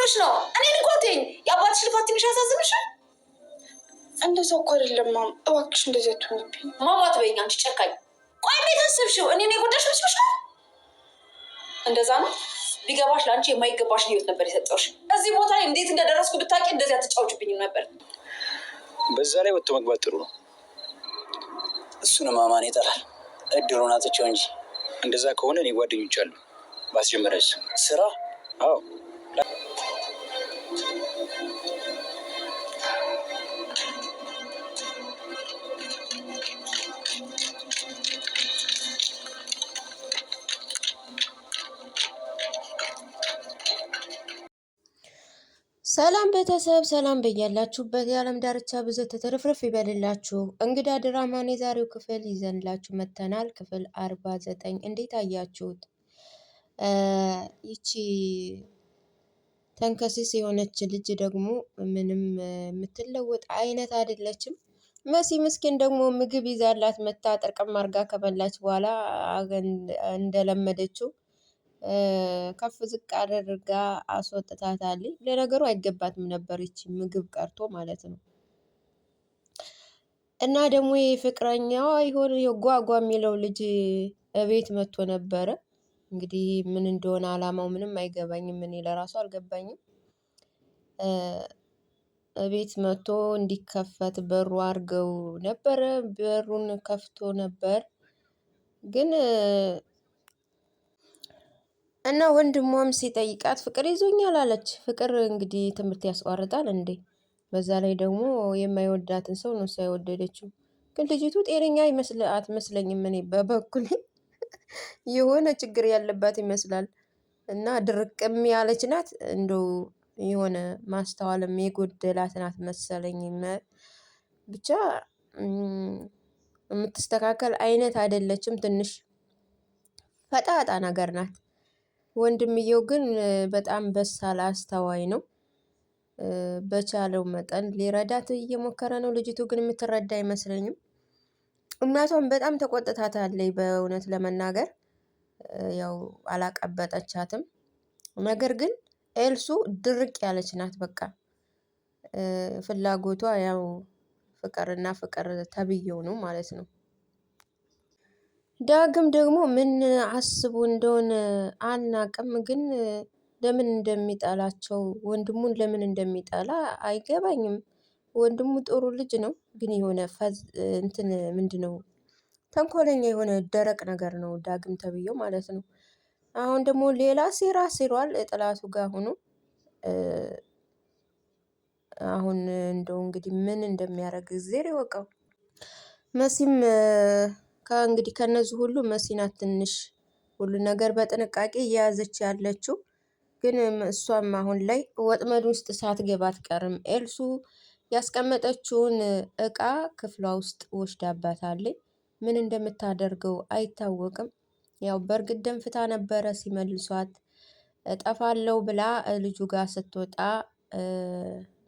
ሆነሽ ነው? እኔን እኮ ተይኝ። የአባትሽ ልፋት ትንሽ ያሳዝንሻል? እንደዛ እኮ አይደለም ማም፣ እባክሽ እንደዚህ አትሆንብኝ። ማማት በይኝ አንቺ ጨካኝ። ቆይ እንዴት አስብሽው? እኔን የጎዳሽ መስሎሽ ነው? እንደዛ ነው ቢገባሽ፣ ለአንቺ የማይገባሽን ህይወት ነበር የሰጠሁሽ። እዚህ ቦታ ላይ እንዴት እንደደረስኩ ብታውቂ እንደዚህ አትጫወችብኝም ነበር። በዛ ላይ ወጥቶ መግባት ጥሩ ነው። እሱንም ማማን ይጠላል። እድሩን አጥቼው እንጂ። እንደዛ ከሆነ እኔ ጓደኞች አሉ ባስጀመረች ስራ። አዎ ሰላም ቤተሰብ፣ ሰላም በያላችሁበት የዓለም ዳርቻ ብዘት ተተረፍረፍ ይበልላችሁ። እንግዳ ድራማን የዛሬው ክፍል ይዘንላችሁ መጥተናል። ክፍል 49 እንዴት አያችሁት? ይቺ ተንከሲስ የሆነች ልጅ ደግሞ ምንም የምትለወጥ አይነት አይደለችም። መሲ ምስኪን ደግሞ ምግብ ይዛላት መታ ጥርቅም አርጋ ከበላች በኋላ እንደለመደችው ከፍ ዝቅ አድርጋ አስወጥታታለች። ለነገሩ አይገባትም ነበር ይቺ ምግብ ቀርቶ ማለት ነው። እና ደግሞ የፍቅረኛዋ ይሆን የጓጓ የሚለው ልጅ እቤት መጥቶ ነበረ። እንግዲህ ምን እንደሆነ አላማው ምንም አይገባኝም። እኔ ለራሱ አልገባኝም። እቤት መጥቶ እንዲከፈት በሩ አድርገው ነበረ። በሩን ከፍቶ ነበር ግን እና ወንድሟም ሲጠይቃት ፍቅር ይዞኛል አለች። ፍቅር እንግዲህ ትምህርት ያስቋርጣል እንዴ? በዛ ላይ ደግሞ የማይወዳትን ሰው ነው ሳይወደደችው። ግን ልጅቱ ጤነኛ አትመስለኝም። እኔ በበኩሌ የሆነ ችግር ያለባት ይመስላል። እና ድርቅም ያለች ናት። እንደው የሆነ ማስተዋልም የጎደላት ናት መሰለኝ። ብቻ የምትስተካከል አይነት አይደለችም። ትንሽ ፈጣጣ ነገር ናት። ወንድምየው ግን በጣም በሳል አስተዋይ ነው። በቻለው መጠን ሊረዳት እየሞከረ ነው። ልጅቱ ግን የምትረዳ አይመስለኝም። እናቷም በጣም ተቆጥታታለች። በእውነት ለመናገር ያው አላቀበጠቻትም። ነገር ግን ኤልሱ ድርቅ ያለች ናት። በቃ ፍላጎቷ ያው ፍቅርና ፍቅር ተብዬው ነው ማለት ነው። ዳግም ደግሞ ምን አስቡ እንደሆነ አናቅም፣ ግን ለምን እንደሚጠላቸው ወንድሙን ለምን እንደሚጠላ አይገባኝም። ወንድሙ ጥሩ ልጅ ነው፣ ግን የሆነ እንትን ምንድነው ተንኮለኛ የሆነ ደረቅ ነገር ነው ዳግም ተብዬው ማለት ነው። አሁን ደግሞ ሌላ ሴራ ሲሯል ጥላቱ ጋር ሆኖ። አሁን እንደው እንግዲህ ምን እንደሚያደርግ እግዜር ይወቀው። መሲም ከእንግዲህ ከነዚህ ሁሉ መሲ ናት ትንሽ ሁሉ ነገር በጥንቃቄ እየያዘች ያለችው። ግን እሷም አሁን ላይ ወጥመድ ውስጥ ሳትገባ አትቀርም። ኤልሱ ያስቀመጠችውን እቃ ክፍሏ ውስጥ ወስዳባታለች። ምን እንደምታደርገው አይታወቅም። ያው በእርግጥ ደንፍታ ነበረ ሲመልሷት እጠፋለሁ ብላ ልጁ ጋር ስትወጣ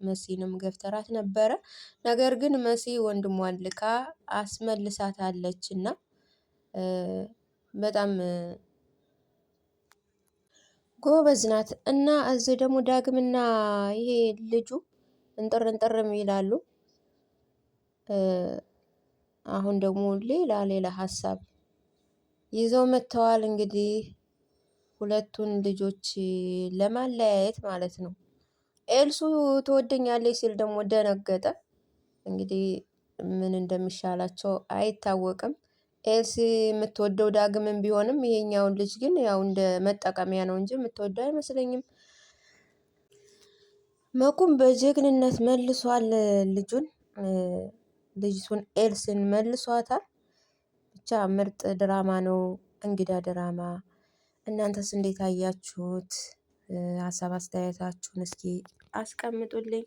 መሲንም ገፍተራት ነበረ። ነገር ግን መሲ ወንድሟን ልካ አስመልሳታለች እና በጣም ጎበዝ ናት። እና እዚህ ደግሞ ዳግምና ይሄ ልጁ እንጥር እንጥርም ይላሉ። አሁን ደግሞ ሌላ ሀሳብ ይዘው መጥተዋል። እንግዲህ ሁለቱን ልጆች ለማለያየት ማለት ነው። ኤልሱ ትወደኛለች ሲል ደግሞ ደነገጠ። እንግዲህ ምን እንደሚሻላቸው አይታወቅም። ኤልሲ የምትወደው ዳግምን ቢሆንም ይሄኛውን ልጅ ግን ያው እንደ መጠቀሚያ ነው እንጂ የምትወደው አይመስለኝም። መኩም በጀግንነት መልሷል ልጅቱን ኤልሲን መልሷታል። ብቻ ምርጥ ድራማ ነው እንግዳ ድራማ። እናንተስ እንዴት አያችሁት? ሀሳብ አስተያየታችሁን እስኪ አስቀምጡልኝ።